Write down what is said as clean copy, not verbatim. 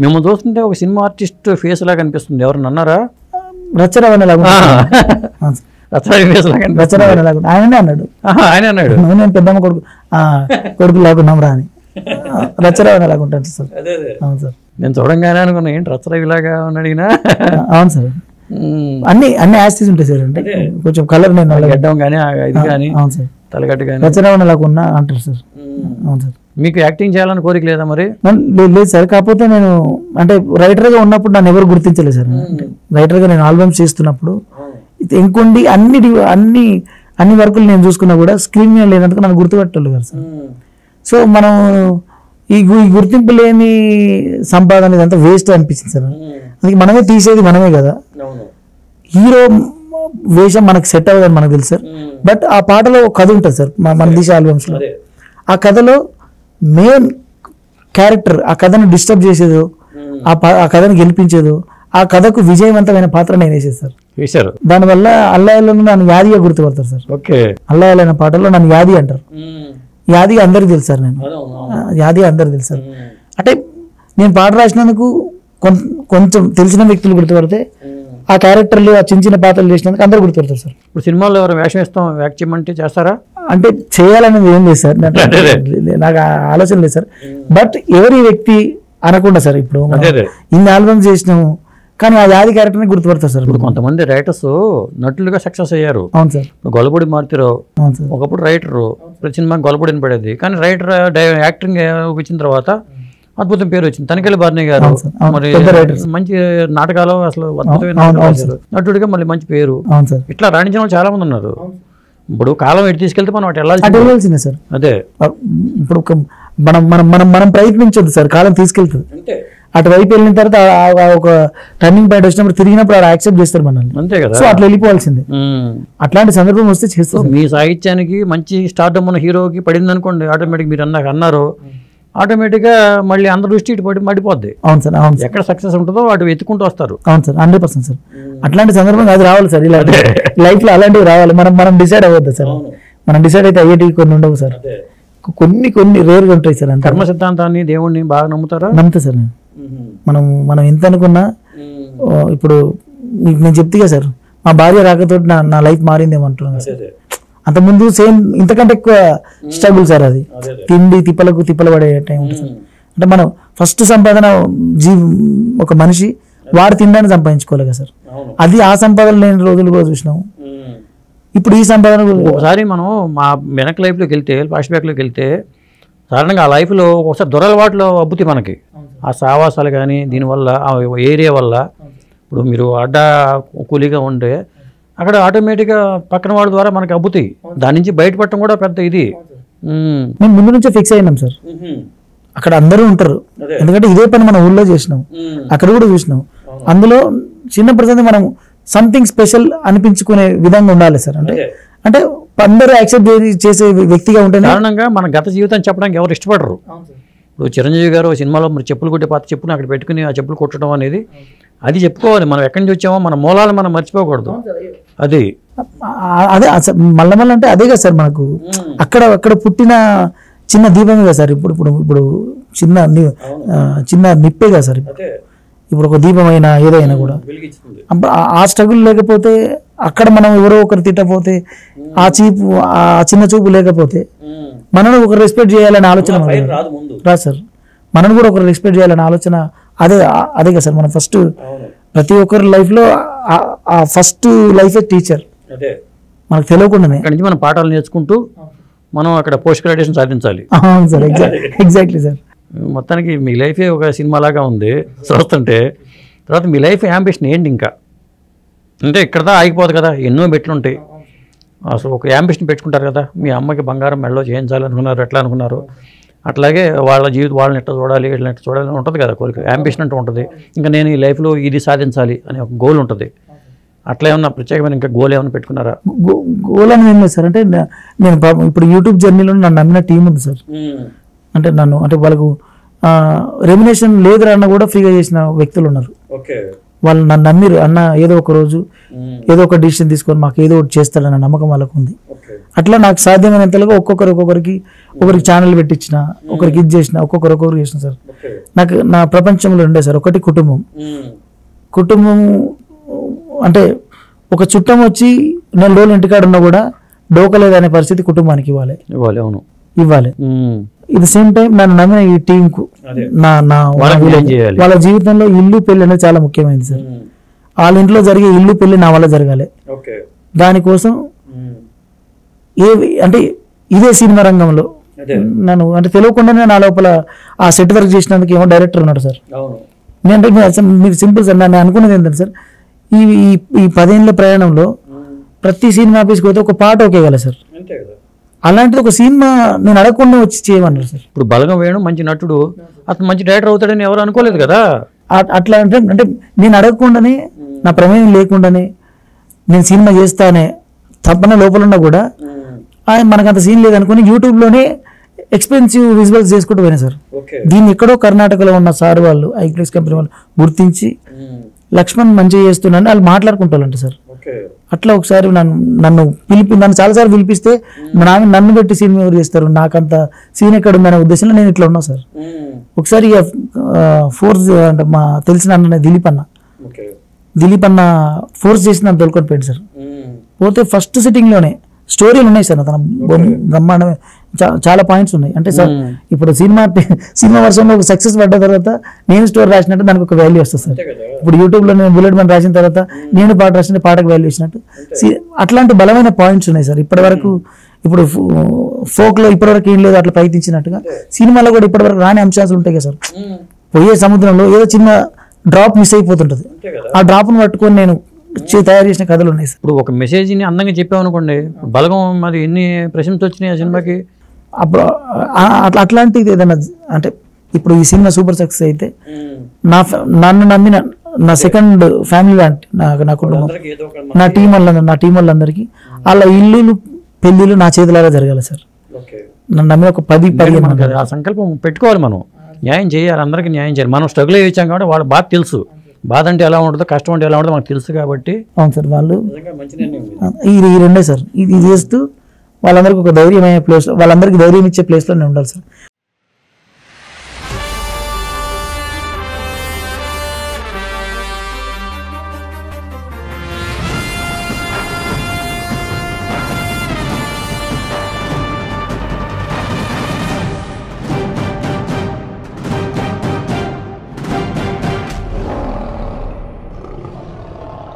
మిమ్మల్ని చూస్తుంటే ఒక సినిమా ఆర్టిస్ట్ ఫేస్ లాగా అనిపిస్తుంది. ఎవరన్నా అన్నారా? రచరవణ లాగా ఫేస్ లాగా రచరవణ లాగా ఆయననే అన్నాడు. ఆయన అన్నాడు నేను పెద్దమ్మ కొడుకు లాగున్నాం రా అని. రచరవణ లాగా ఉంటాను సార్. అవును సార్. నేను చూడంగానే అనుకున్నా ఏంటి రచరవి లాగా అని అడిగినా. అవును సార్. అన్ని యాస్టీస్ ఉంటాయి సార్. అంటే కొంచెం కలర్ నేను గడ్డం కానీ ఇది కానీ అవును సార్ తలగట్టు కానీ రచరవణ లాగా ఉన్నా అంటారు సార్. అవును సార్. మీకు యాక్టింగ్ చేయాలని కోరిక లేదా మరి? లేదు సార్. కాకపోతే నేను అంటే రైటర్గా ఉన్నప్పుడు నన్ను ఎవరు గుర్తించలేదు సార్. రైటర్గా నేను ఆల్బమ్స్ చేస్తున్నప్పుడు ఇంకొండి అన్ని వర్కులు నేను చూసుకున్నా కూడా స్క్రీన్ మీద లేనందుకు నన్ను గుర్తుపెట్టలేదు కదా సార్. సో మనం ఈ గుర్తింపు లేని సంపాదన ఇదంతా వేస్ట్ అనిపించింది సార్. అందుకే మనమే తీసేది మనమే కదా. హీరో వేషం మనకు సెట్ అవ్వదని మనకు తెలుసు సార్. బట్ ఆ పాటలో ఒక కథ ఉంటుంది సార్ మన తీసే ఆల్బమ్స్లో. ఆ కథలో మెయిన్ క్యారెక్టర్ ఆ కథను డిస్టర్బ్ చేసేదో ఆ కథను గెలిపించేదో ఆ కథకు విజయవంతమైన పాత్ర నేను వేసేది. దానివల్ల అల్లాయలను నన్ను యాదిగా గుర్తుపడతారు సార్. అల్లాయలైన పాటల్లో నన్ను యాది అంటారు. యాదిగా అందరికి తెలుసు సార్. నేను యాదిగా అందరికి తెలుసు సార్. అంటే నేను పాట రాసినందుకు కొంచెం తెలిసిన వ్యక్తులు గుర్తుపడితే ఆ క్యారెక్టర్లు ఆ చిన్న పాత్రలు చేసినందుకు అందరూ గుర్తుపడతారు సార్. ఇప్పుడు సినిమాలో ఎవరు వేషం ఇస్తాం యాక్ట్ చేయమంటే చేస్తారా? అంటే చేయాలనేది ఏం లేదు సార్. నాకు ఆలోచన లేదు సార్. బట్ ఎవరి వ్యక్తి అనకుండా సార్. ఇప్పుడు ఇన్ని ఆల్బమ్స్ చేసినాము కానీ ఆ యాది క్యారెక్టర్ని గుర్తుపడతారు సార్. ఇప్పుడు కొంతమంది రైటర్స్ నటులుగా సక్సెస్ అయ్యారు. అవును సార్. గొల్లపూడి మారుతిరావు ఒకప్పుడు రైటరు, ప్రతి సినిమాకి గొల్లపూడిని పడేది. కానీ రైటర్ యాక్టింగ్ వచ్చిన తర్వాత అద్భుతం పేరు వచ్చింది. తనికెళ్ళ బార్ని గారు మరి మంచి నాటకాలు అసలు అద్భుతమైన నటుడిగా మళ్ళీ మంచి పేరు. ఇట్లా రాణించిన వాళ్ళు చాలా మంది ఉన్నారు. ఇప్పుడు కాలం ఎటు తీసుకెళ్తే మనం అటు వెళ్ళాల్సిందే సార్. అదే ఇప్పుడు మనం ప్రయత్నించొద్దు సార్, కాలం తీసుకెళ్తుంది. అటువైపు వెళ్ళిన తర్వాత ఒక టర్నింగ్ పాయింట్ వచ్చినప్పుడు తిరిగినప్పుడు అలా యాక్సెప్ట్ చేస్తారు మనల్ని. అంతే కదా. సో అట్లా వెళ్ళిపోవాల్సిందే. అట్లాంటి సందర్భం వస్తే చేస్తాం. మీ సాహిత్యానికి మంచి స్టార్డమ్ ఉన్న హీరోకి పడింది అనుకోండి, ఆటోమేటిక్ మీరు అన్నారు ఆటోమేటిక్గా మళ్ళీ అందరి దృష్టి ఇటు పడి మడిపోద్ది. అవును సార్. అవును. ఎక్కడ సక్సెస్ ఉంటుందో అటు ఎత్తుకుంటూ వస్తారు. అవును సార్. 100% సార్. అట్లాంటి సందర్భం అది రావాలి సార్. ఇలా లైఫ్ లో అలాంటివి రావాలి. మనం డిసైడ్ అవ్వద్దు సార్. మనం డిసైడ్ అయితే అయ్యేటివి కొన్ని ఉండవు సార్. కొన్ని రేర్గా ఉంటాయి సార్. అంటే కర్మ సిద్ధాంతాన్ని దేవుణ్ణి బాగా నమ్ముతారా? నమ్ముతా సార్. మనం ఎంత అనుకున్నా ఇప్పుడు నేను చెప్తే సార్ మా భార్య రాకతోటి నా లైఫ్ మారిందేమంటున్నాను సార్. అంతకుముందు సేమ్ ఇంతకంటే ఎక్కువ స్ట్రగుల్ సార్. అది తిండి తిప్పలు పడే టైం ఉంటుంది సార్. అంటే మనం ఫస్ట్ సంపాదన ఒక మనిషి వాడు తినడానికి సంపాదించుకోవాలి కదా సార్. అది ఆ సంపాదన లేని రోజులు కూడా చూసినాము. ఇప్పుడు ఈ సంపాదన ఒకసారి మనం మా వెనక లైఫ్లోకి వెళ్తే ఫ్లాష్ బ్యాక్లోకి వెళ్తే సాధారణంగా ఆ లైఫ్లో ఒకసారి దొరలవాట్లో అబ్బుతాయి మనకి ఆ సావాసాలు కానీ దీనివల్ల ఆ ఏరియా వల్ల. ఇప్పుడు మీరు అడ్డ కూలీగా ఉంటే అక్కడ ఆటోమేటిక్గా పక్కన వాడి ద్వారా మనకి అబ్బుతాయి. దాని నుంచి బయటపడటం కూడా పెద్ద ఇది. మేము ముందు నుంచే ఫిక్స్ అయినాం సార్. అక్కడ అందరూ ఉంటారు. ఎందుకంటే ఇదే పని మనం ఊళ్ళో చేసినాం, అక్కడ కూడా చూసినాం. అందులో చిన్నప్పటి మనం సంథింగ్ స్పెషల్ అనిపించుకునే విధంగా ఉండాలి సార్. అంటే అందరూ యాక్సెప్ట్ చేసే వ్యక్తిగా ఉంటే కారణంగా మన గత జీవితాన్ని చెప్పడానికి ఎవరు ఇష్టపడరు. ఇప్పుడు చిరంజీవి గారు సినిమాలో మరి చెప్పులు కొట్టే పాత చెప్పుని అక్కడ పెట్టుకుని ఆ చెప్పులు కొట్టడం అనేది అది చెప్పుకోవాలి. మనం ఎక్కడి నుంచి వచ్చామో మన మూలాలు మనం మర్చిపోకూడదు. అదే మళ్ళీ అంటే అదే కదా సార్. మనకు అక్కడ పుట్టిన చిన్న దీపమే కదా సార్. ఇప్పుడు చిన్న నిప్పే కదా సార్. ఇప్పుడు ఒక దీపమైనా ఏదైనా కూడా ఆ స్ట్రగుల్ లేకపోతే అక్కడ మనం ఎవరో ఒకరు తిట్టపోతే ఆ చిన్న చూపు లేకపోతే మనను ఒకరు రెస్పెక్ట్ చేయాలనే ఆలోచన రాదు సార్. మనను కూడా ఒకరు రెస్పెక్ట్ చేయాలనే ఆలోచన అదే కదా సార్. మనం ఫస్ట్ ప్రతి ఒక్కరి లైఫ్లో ఆ ఫస్ట్ లైఫే టీచర్. మనకు తెలియకుండానే అక్కడి నుంచి మనం పాఠాలు నేర్చుకుంటూ మనం అక్కడ పోస్ట్ గ్రాడ్యుయేషన్ సాధించాలి. అవును సార్. Exactly sir. మొత్తానికి మీ లైఫే ఒక సినిమా లాగా ఉంది చూస్తుంటే. తర్వాత మీ లైఫ్ యాంబిషన్ ఏంటి ఇంకా? అంటే ఇక్కడదా ఆగిపోదు కదా, ఎన్నో మెట్లు ఉంటాయి. అసలు ఒక యాంబిషన్ పెట్టుకుంటారు కదా, మీ అమ్మకి బంగారం మెడలో చేయించాలనుకున్నారు, ఎట్లా అనుకున్నారు, అట్లాగే వాళ్ళ జీవితం వాళ్ళని ఎట్లా చూడాలి వీళ్ళని ఎట్లా చూడాలి ఉంటుంది కదా కోరిక. యాంబిషన్ అంటూ ఉంటుంది. ఇంకా నేను ఈ లైఫ్లో ఇది సాధించాలి అనే ఒక గోల్ ఉంటుంది. అట్లా ఏమన్నా ప్రత్యేకమైన ఇంకా గోల్ ఏమైనా పెట్టుకున్నారా? గోల్ అని ఏం లేదు సార్. అంటే నేను ఇప్పుడు యూట్యూబ్ జర్నీలో నన్ను నమ్మిన టీం ఉంది సార్. అంటే వాళ్ళకు రెమ్యునేషన్ లేదురా అన్న కూడా ఫ్రీగా చేసిన వ్యక్తులు ఉన్నారు. వాళ్ళు నన్ను నమ్మిరు. అన్న ఏదో ఒక రోజు ఏదో ఒక డిసిషన్ తీసుకొని మాకు ఏదో ఒకటి చేస్తాడన్న నమ్మకం వాళ్ళకు ఉంది. అట్లా నాకు సాధ్యమైనంతలుగా ఒక్కొక్కరికి ఛానల్ పెట్టించిన, ఒకరికి ఇది చేసిన, ఒక్కొక్కరు చేసిన సార్. నాకు నా ప్రపంచంలో ఉండే సార్ ఒకటి కుటుంబం అంటే ఒక చుట్టం వచ్చి 4 రోజులు ఇంటికాడ ఉన్నా కూడా డోకలేదనే పరిస్థితి కుటుంబానికి ఇవ్వాలి. ఇది సేమ్ టైం నన్ను నమ్మిన ఈ టీంకు వాళ్ళ జీవితంలో ఇల్లు పెళ్లి అనేది చాలా ముఖ్యమైనది సార్. వాళ్ళ ఇంట్లో జరిగే ఇల్లు పెళ్లి నా వల్ల జరగాలి. దానికోసం అంటే ఇదే సినిమా రంగంలో నన్ను అంటే తెలియకుండానే నా లోపల ఆ సెట్ వర్క్ చేసినందుకు ఏమో డైరెక్టర్ ఉన్నాడు సార్. నేను మీరు సింపుల్ సార్, నేను అనుకున్నది ఏంటంటే సార్, ఈ 10 ఏళ్ళ ప్రయాణంలో ప్రతి సినిమా ఆఫీస్కి పోతే ఒక పాట ఓకే కదా సార్. అలాంటిది ఒక సినిమా నేను అడగకుండా వచ్చి చేయమన్నారు సార్. ఇప్పుడు బలగం వేణు మంచి నటుడు, అతను మంచి డైరెక్టర్ అవుతాడని ఎవరు అనుకోలేదు కదా. అట్లా అంటే నేను అడగకుండానే, నా ప్రమేయం లేకుండానే నేను సినిమా చేస్తానే తప్పన లోపల ఉన్నా కూడా మనకు అంత సీన్ లేదనుకుని యూట్యూబ్లోనే ఎక్స్పెన్సివ్ విజువల్స్ చేసుకుంటూ పోయినా సార్. దీన్ని ఎక్కడో కర్ణాటకలో ఉన్న సార్ వాళ్ళు, ఐక్లెక్స్ కంపెనీ వాళ్ళు గుర్తించి లక్ష్మణ్ మంచిగా చేస్తున్నాను వాళ్ళు మాట్లాడుకుంటారంట సార్. అట్లా ఒకసారి నన్ను చాలాసార్లు పిలిపిస్తే నన్ను పెట్టి సినిమా ఎవరు చేస్తారు, నాకంత సీన్ ఎక్కడ ఉందనే ఉద్దేశంలో నేను ఇట్లా ఉన్నా సార్. ఒకసారి ఫోర్స్ అంటే మా తెలిసిన అన్న దిలీప్ అన్న ఫోర్స్ చేసి నన్ను తోలుకొని పోయింది సార్. పోతే ఫస్ట్ సిట్టింగ్లోనే స్టోరీలు ఉన్నాయి సార్, తన బ్రహ్మాండమే చాలా పాయింట్స్ ఉన్నాయి. అంటే సార్ ఇప్పుడు సినిమా వర్షంలో ఒక సక్సెస్ పడ్డ తర్వాత నేను స్టోరీ రాసినట్టు దానికి ఒక వాల్యూ వస్తుంది సార్. ఇప్పుడు యూట్యూబ్లో నేను బుల్లెట్ మ్యాన్ రాసిన తర్వాత నేను పాట రాసిన పాటకు వాల్యూ ఇచ్చినట్టు అట్లాంటి బలమైన పాయింట్స్ ఉన్నాయి సార్. ఇప్పటివరకు ఇప్పుడు ఫోక్లో ఇప్పటివరకు ఏం లేదు అట్లా ప్రయత్నించినట్టుగా సినిమాలో కూడా ఇప్పటివరకు రాని అంశాలు ఉంటాయి కదా సార్. పోయే సముద్రంలో ఏదో చిన్న డ్రాప్ మిస్ అయిపోతుంటుంది, ఆ డ్రాప్ను పట్టుకొని నేను తయారు చేసిన కథలు ఉన్నాయి సార్. ఇప్పుడు ఒక మెసేజ్ని అందంగా చెప్పామనుకోండి, బలగం మరి ఎన్ని ప్రశంసలు వచ్చినాయి ఆ సినిమాకి. అప్పుడు అట్లాంటిది ఏదైనా అంటే ఇప్పుడు ఈ సినిమా సూపర్ సక్సెస్ అయితే నన్ను నమ్మిన నా సెకండ్ ఫ్యామిలీ లాంటి నా కుటుంబం, నా టీం వాళ్ళందరికీ వాళ్ళ ఇల్లులు పెళ్ళిళ్ళు నా చేతులారా జరగాలి సార్. నన్ను నమ్మిన ఒక 10-15 ఆ సంకల్పం పెట్టుకోవాలి, మనం న్యాయం చేయాలి, అందరికీ న్యాయం చేయాలి. మనం స్ట్రగుల్ అయ్యాం కాబట్టి వాళ్ళు బాగా తెలుసు, బాధ అంటే ఎలా ఉంటుందో కష్టం అంటే ఎలా ఉంటుందో మనకు తెలుసు కాబట్టి. అవును సార్, వాళ్ళు ఈ రెండే సార్. ఇది చేస్తూ వాళ్ళందరికీ ఒక ధైర్యమైన ప్లేస్, వాళ్ళందరికీ ధైర్యం ఇచ్చే ప్లేస్లో నేను ఉండాలి సార్.